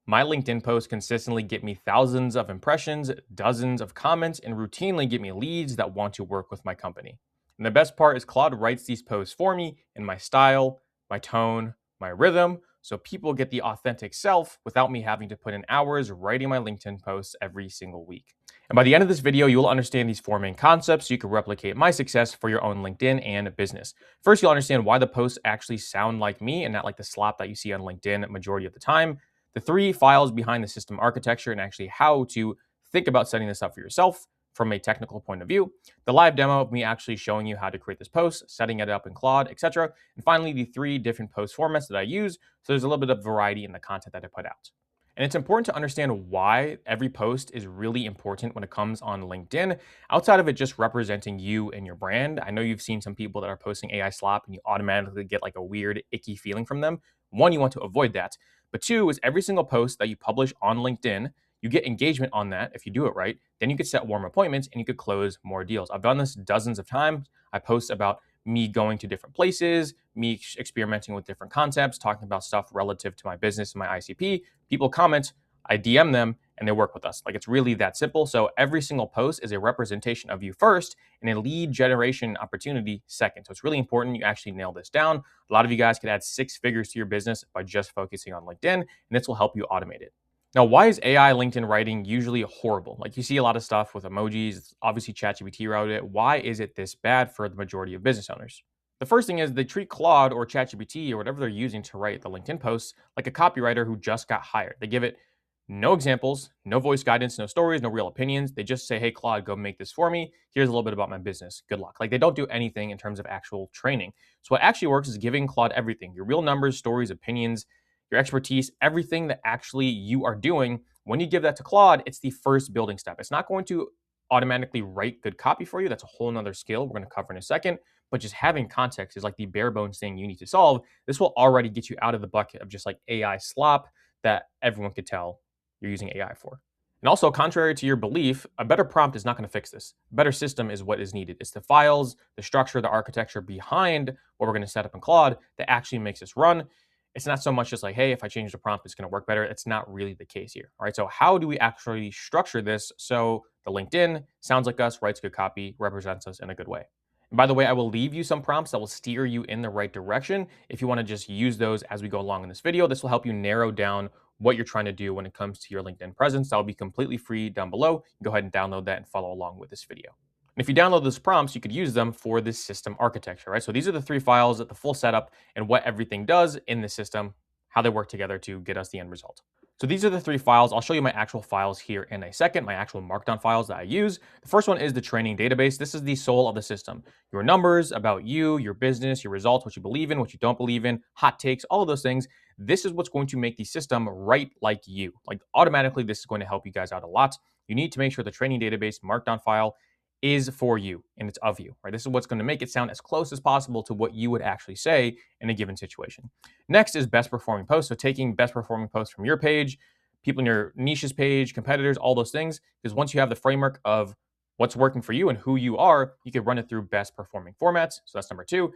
My LinkedIn posts consistently get me thousands of impressions, dozens of comments, and routinely get me leads that want to work with my company. And the best part is Claude writes these posts for me in my style, my tone, my rhythm, so people get the authentic self without me having to put in hours writing my LinkedIn posts every single week. And by the end of this video, you will understand these four main concepts so you can replicate my success for your own LinkedIn and business. First, you'll understand why the posts actually sound like me and not like the slop that you see on LinkedIn majority of the time, the three files behind the system architecture, and actually how to think about setting this up for yourself from a technical point of view, the live demo of me actually showing you how to create this post, setting it up in Claude, etc. And finally, the three different post formats that I use. So there's a little bit of variety in the content that I put out. And it's important to understand why every post is really important when it comes on LinkedIn, outside of it just representing you and your brand. I know you've seen some people that are posting AI slop and you automatically get like a weird, icky feeling from them. One, you want to avoid that. But two is every single post that you publish on LinkedIn, you get engagement on that if you do it right. Then you could set warm appointments and you could close more deals. I've done this dozens of times. I post about me going to different places, me experimenting with different concepts, talking about stuff relative to my business and my ICP. People comment, I DM them, and they work with us. Like, it's really that simple. So every single post is a representation of you first and a lead generation opportunity second. So it's really important you actually nail this down. A lot of you guys could add six figures to your business by just focusing on LinkedIn, and this will help you automate it. Now, why is AI LinkedIn writing usually horrible? Like, you see a lot of stuff with emojis. Obviously, ChatGPT wrote it. Why is it this bad for the majority of business owners? The first thing is they treat Claude or ChatGPT or whatever they're using to write the LinkedIn posts like a copywriter who just got hired. They give it no examples, no voice guidance, no stories, no real opinions. They just say, hey, Claude, go make this for me. Here's a little bit about my business. Good luck. Like, they don't do anything in terms of actual training. So what actually works is giving Claude everything, your real numbers, stories, opinions, your expertise, everything that actually you are doing. When you give that to Claude, it's the first building step. It's not going to automatically write good copy for you. That's a whole nother skill we're going to cover in a second. But just having context is like the bare bones thing you need to solve. This will already get you out of the bucket of just like AI slop that everyone could tell you're using AI for. And also, contrary to your belief, a better prompt is not going to fix this. A better system is what is needed. It's the files, the structure, the architecture behind what we're going to set up in Claude that actually makes this run. It's not so much just like, hey, if I change the prompt, it's going to work better. It's not really the case here. All right. So how do we actually structure this so the LinkedIn sounds like us, writes good copy, represents us in a good way? And by the way, I will leave you some prompts that will steer you in the right direction. If you want to just use those as we go along in this video, this will help you narrow down what you're trying to do when it comes to your LinkedIn presence. That will be completely free down below. Go ahead and download that and follow along with this video. And if you download those prompts, you could use them for this system architecture, right? So these are the three files, the full setup, and what everything does in the system, how they work together to get us the end result. So these are the three files. I'll show you my actual files here in a second, my actual markdown files that I use. The first one is the training database. This is the soul of the system. Your numbers about you, your business, your results, what you believe in, what you don't believe in, hot takes, all of those things. This is what's going to make the system write like you. Like, automatically, this is going to help you guys out a lot. You need to make sure the training database markdown file is for you and it's of you, right? This is what's going to make it sound as close as possible to what you would actually say in a given situation. Next is best performing posts. So taking best performing posts from your page, people in your niches page, competitors, all those things, because once you have the framework of what's working for you and who you are, you can run it through best performing formats. So that's number two.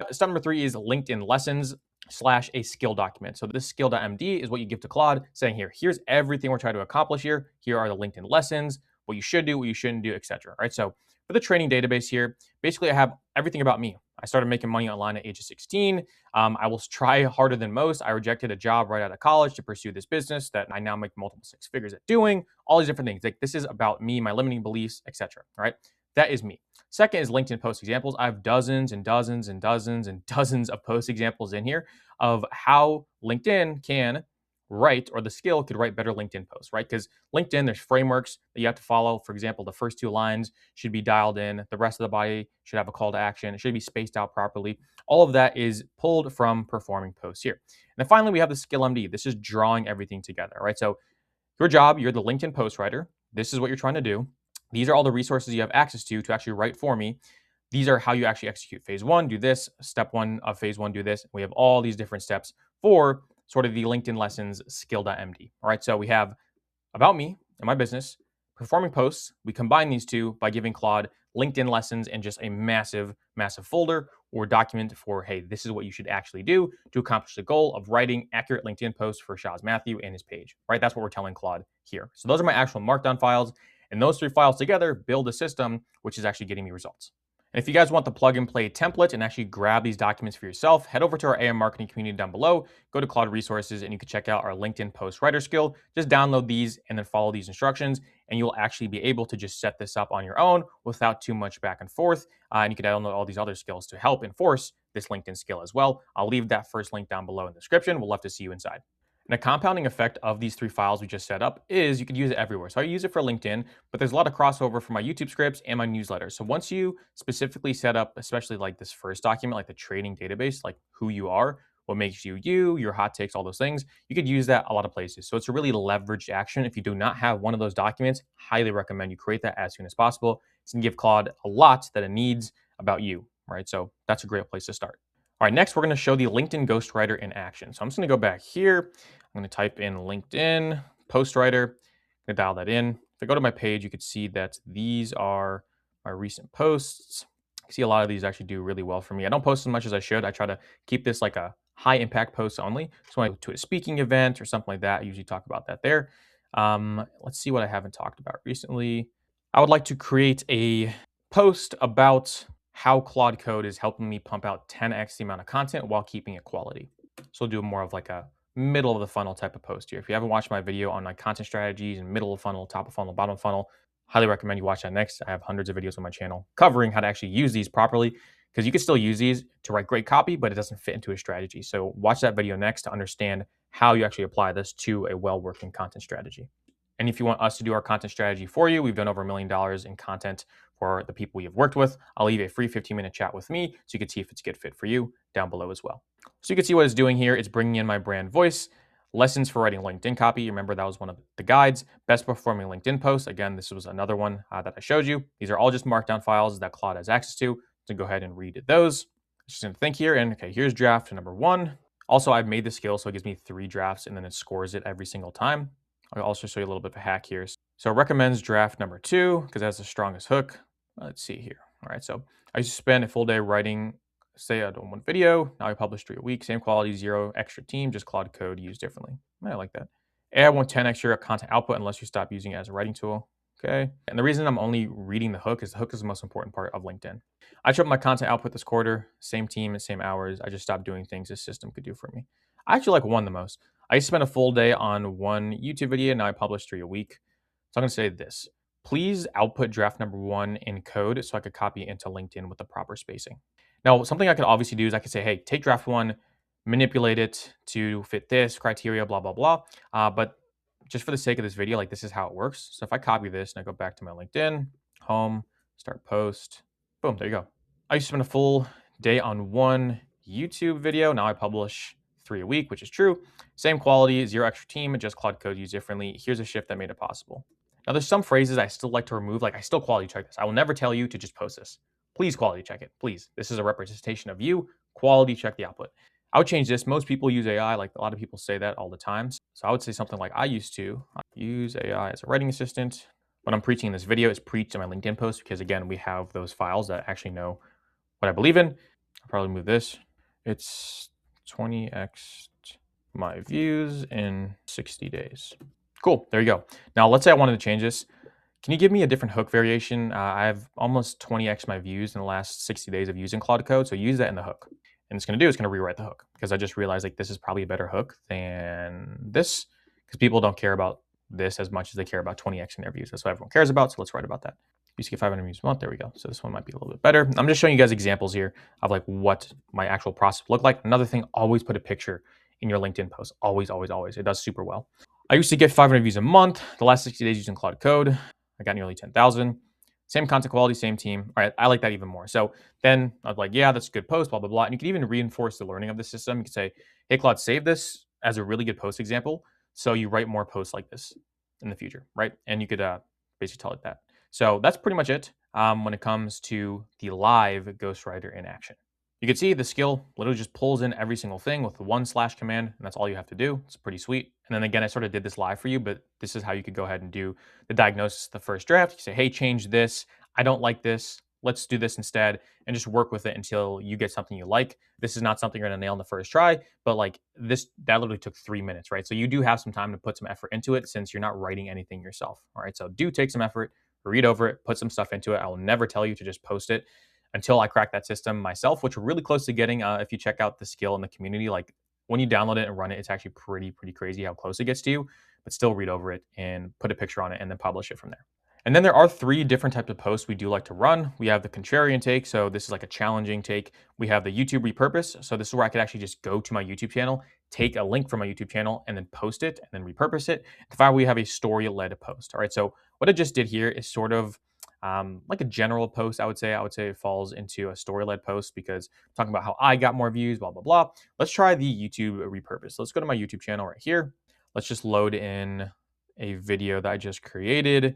Step number three is LinkedIn lessons / a skill document. So this skill.md is what you give to Claude saying here's everything we're trying to accomplish here. Here are the LinkedIn lessons, what you should do, what you shouldn't do, etc. Right? So for the training database here, basically I have everything about me. I started making money online at age of 16. I will try harder than most. I rejected a job right out of college to pursue this business that I now make multiple six figures at doing. All these different things. Like, this is about me, my limiting beliefs, etc. Right? That is me. Second is LinkedIn post examples. I have dozens and dozens and dozens and dozens of post examples in here of how LinkedIn can write, or the skill could write better LinkedIn posts, right? Because LinkedIn, there's frameworks that you have to follow. For example, the first two lines should be dialed in. The rest of the body should have a call to action. It should be spaced out properly. All of that is pulled from performing posts here. And then finally, we have the skill MD. This is drawing everything together, right? So your job, you're the LinkedIn post writer. This is what you're trying to do. These are all the resources you have access to actually write for me. These are how you actually execute phase one, do this, step one of phase one, do this. We have all these different steps for sort of the LinkedIn lessons skill.md. All right, so we have about me and my business, performing posts. We combine these two by giving Claude LinkedIn lessons in just a massive, massive folder or document for, hey, this is what you should actually do to accomplish the goal of writing accurate LinkedIn posts for Shaz Mathew and his page, right? That's what we're telling Claude here. So those are my actual markdown files. And those 3 files together build a system, which is actually getting me results. And if you guys want the plug and play template and actually grab these documents for yourself, head over to our AM marketing community down below, go to Claude resources, and you can check out our LinkedIn post writer skill. Just download these and then follow these instructions, and you'll actually be able to just set this up on your own without too much back and forth. And you can download all these other skills to help enforce this LinkedIn skill as well. I'll leave that first link down below in the description. We'll love to see you inside. And a compounding effect of these 3 files we just set up is you could use it everywhere. So I use it for LinkedIn, but there's a lot of crossover for my YouTube scripts and my newsletter. So once you specifically set up, especially like this first document, like the trading database, like who you are, what makes you you, your hot takes, all those things, you could use that a lot of places. So it's a really leveraged action. If you do not have one of those documents, highly recommend you create that as soon as possible. It's going to give Claude a lot that it needs about you, right? So that's a great place to start. All right, next we're going to show the LinkedIn Ghostwriter in action. So I'm just going to go back here. I'm going to type in LinkedIn Postwriter. I'm going to dial that in. If I go to my page, you can see that these are my recent posts. I see a lot of these actually do really well for me. I don't post as much as I should. I try to keep this like a high impact post only. So when I go to a speaking event or something like that, I usually talk about that there. Let's see what I haven't talked about recently. I would like to create a post about how Claude Code is helping me pump out 10x the amount of content while keeping it quality. So I'll do more of like a middle of the funnel type of post here. If you haven't watched my video on like content strategies and middle of funnel, top of funnel, bottom of funnel, highly recommend you watch that next. I have hundreds of videos on my channel covering how to actually use these properly, because you can still use these to write great copy, but it doesn't fit into a strategy. So watch that video next to understand how you actually apply this to a well-working content strategy. And if you want us to do our content strategy for you, we've done over $1 million in content for the people we have worked with. I'll leave a free 15-minute chat with me so you can see if it's a good fit for you down below as well. So you can see what it's doing here. It's bringing in my brand voice, lessons for writing LinkedIn copy. Remember, that was one of the guides. Best performing LinkedIn posts. Again, this was another one that I showed you. These are all just markdown files that Claude has access to. So go ahead and read those. Just gonna think here, and okay, here's draft number 1. Also, I've made the skill, so it gives me 3 drafts, and then it scores it every single time. I'll also show you a little bit of a hack here. So it recommends draft number 2 because that's the strongest hook. Let's see here. All right, so I used to spend a full day writing, say I done 1 video. Now I publish 3 a week. Same quality, 0 extra team, just Claude Code used differently. I like that. Add 110 extra content output unless you stop using it as a writing tool. Okay. And the reason I'm only reading the hook is the most important part of LinkedIn. I tripled my content output this quarter, same team, same hours. I just stopped doing things this system could do for me. I actually like 1 the most. I used to spend a full day on 1 YouTube video. Now I publish 3 a week. So I'm going to say this. Please output draft number 1 in code so I could copy it into LinkedIn with the proper spacing. Now, something I could obviously do is I could say, hey, take draft 1, manipulate it to fit this criteria, blah, blah, blah. But just for the sake of this video, like this is how it works. So if I copy this and I go back to my LinkedIn, home, start post, boom, there you go. I used to spend a full day on 1 YouTube video. Now I publish 3 a week, which is true. Same quality, 0 extra team, just Claude Code used differently. Here's a shift that made it possible. Now there's some phrases I still like to remove, like I still quality check this. I will never tell you to just post this. Please quality check it, please. This is a representation of you. Quality check the output. I would change this. Most people use AI, like a lot of people say that all the time. So I would say something like I used to use AI as a writing assistant. What I'm preaching in this video is preached in my LinkedIn post because again, we have those files that actually know what I believe in. I'll probably move this. It's 20x my views in 60 days. Cool, there you go. Now let's say I wanted to change this. Can you give me a different hook variation? I have almost 20x my views in the last 60 days of using Claude Code, so use that in the hook. And it's going to do is going to rewrite the hook because I just realized like this is probably a better hook than this because people don't care about this as much as they care about 20x in their views. That's what everyone cares about, so let's write about that. You used to get 500 views a month. There we go. So this one might be a little bit better. I'm just showing you guys examples here of like what my actual process looked like. Another thing, always put a picture in your LinkedIn post. Always, always, always. It does super well. I used to get 500 views a month. The last 60 days using Claude Code, I got nearly 10,000. Same content quality, same team. All right, I like that even more. So then I was like, yeah, that's a good post, blah, blah, blah. And you can even reinforce the learning of the system. You can say, hey, Claude, save this as a really good post example. So you write more posts like this in the future, right? And you could basically tell it that. So that's pretty much it when it comes to the live ghostwriter in action. You can see the skill literally just pulls in every single thing with the 1/ command, and that's all you have to do. It's pretty sweet. And then again, I sort of did this live for you, but this is how you could go ahead and do the diagnosis, the first draft. You say, hey, change this. I don't like this. let's do this instead and just work with it until you get something you like. This is not something you're going to nail in the first try, but like that literally took 3 minutes, right? So you do have some time to put some effort into it since you're not writing anything yourself. All right. So do take some effort, read over it, put some stuff into it. I will never tell you to just post it until I crack that system myself, which we're really close to getting. If you check out the skill in the community, like when you download it and run it, it's actually pretty crazy how close it gets to you, but still read over it and put a picture on it and then publish it from there. And then there are 3 different types of posts we do like to run. We have the contrarian take, so this is like a challenging take. We have the YouTube repurpose, so this is where I could actually just go to my YouTube channel, take a link from my YouTube channel, and then post it, and then repurpose it. Finally, we have a story-led post. All right, so what I just did here is sort of like a general post, I would say. I would say it falls into a story-led post because I'm talking about how I got more views, blah, blah, blah. Let's try the YouTube repurpose. Let's go to my YouTube channel right here. Let's just load in a video that I just created.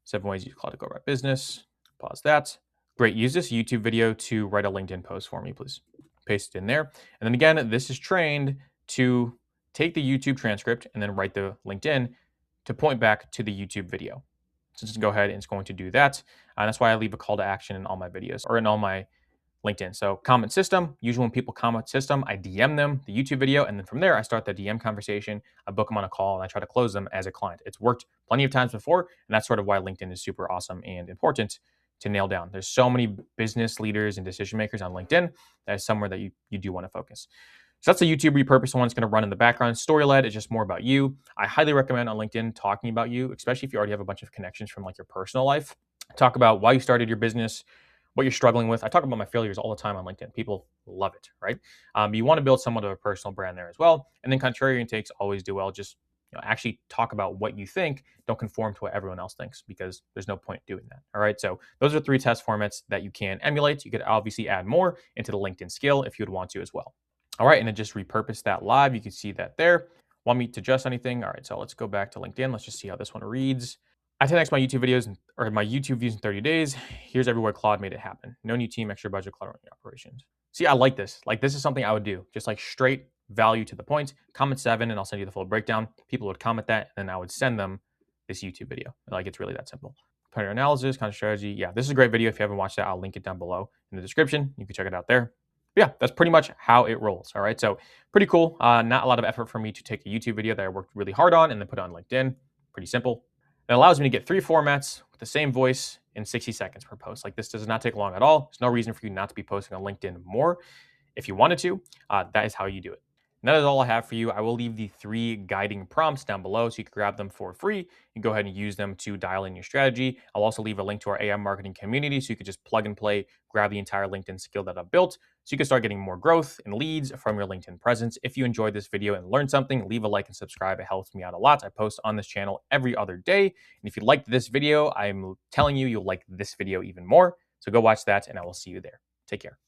7 ways you use Claude to go write business. Pause that. Great. Use this YouTube video to write a LinkedIn post for me, please. Paste it in there. And then again, this is trained to take the YouTube transcript and then write the LinkedIn to point back to the YouTube video. So just go ahead and it's going to do that. And that's why I leave a call to action in all my videos or in all my LinkedIn. So comment system, usually when people comment system, I DM them the YouTube video. And then from there, I start the DM conversation. I book them on a call and I try to close them as a client. It's worked plenty of times before. And that's sort of why LinkedIn is super awesome and important to nail down. There's so many business leaders and decision makers on LinkedIn. That is somewhere that you do want to focus. So that's a YouTube repurpose one. It's going to run in the background. Story-led is just more about you. I highly recommend on LinkedIn talking about you, especially if you already have a bunch of connections from like your personal life. Talk about why you started your business, what you're struggling with. I talk about my failures all the time on LinkedIn. People love it, right? You want to build somewhat of a personal brand there as well. And then contrarian takes always do well. Just actually talk about what you think. Don't conform to what everyone else thinks because there's no point doing that. All right. So those are 3 test formats that you can emulate. You could obviously add more into the LinkedIn skill if you would want to as well. All right. And then just repurpose that live. You can see that there. Want me to adjust anything? All right. So let's go back to LinkedIn. Let's just see how this one reads. I 10x my YouTube videos or my YouTube views in 30 days. Here's everywhere Claude made it happen. No new team, extra budget, Claude running operations. See, I like this. Like this is something I would do. Just like straight value to the point. Comment 7 and I'll send you the full breakdown. People would comment that and then I would send them this YouTube video. Like it's really that simple. Competitor analysis, content strategy. Yeah, this is a great video. If you haven't watched it, I'll link it down below in the description. You can check it out there. But yeah, that's pretty much how it rolls. All right. So pretty cool. Not a lot of effort for me to take a YouTube video that I worked really hard on and then put it on LinkedIn. Pretty simple. It allows me to get 3 formats with the same voice in 60 seconds per post. Like this does not take long at all. There's no reason for you not to be posting on LinkedIn more. If you wanted to, that is how you do it. And that is all I have for you. I will leave the 3 guiding prompts down below so you can grab them for free and go ahead and use them to dial in your strategy. I'll also leave a link to our AI marketing community so you can just plug and play, grab the entire LinkedIn skill that I've built so you can start getting more growth and leads from your LinkedIn presence. If you enjoyed this video and learned something, leave a like and subscribe. It helps me out a lot. I post on this channel every other day. And if you liked this video, I'm telling you, you'll like this video even more. So go watch that and I will see you there. Take care.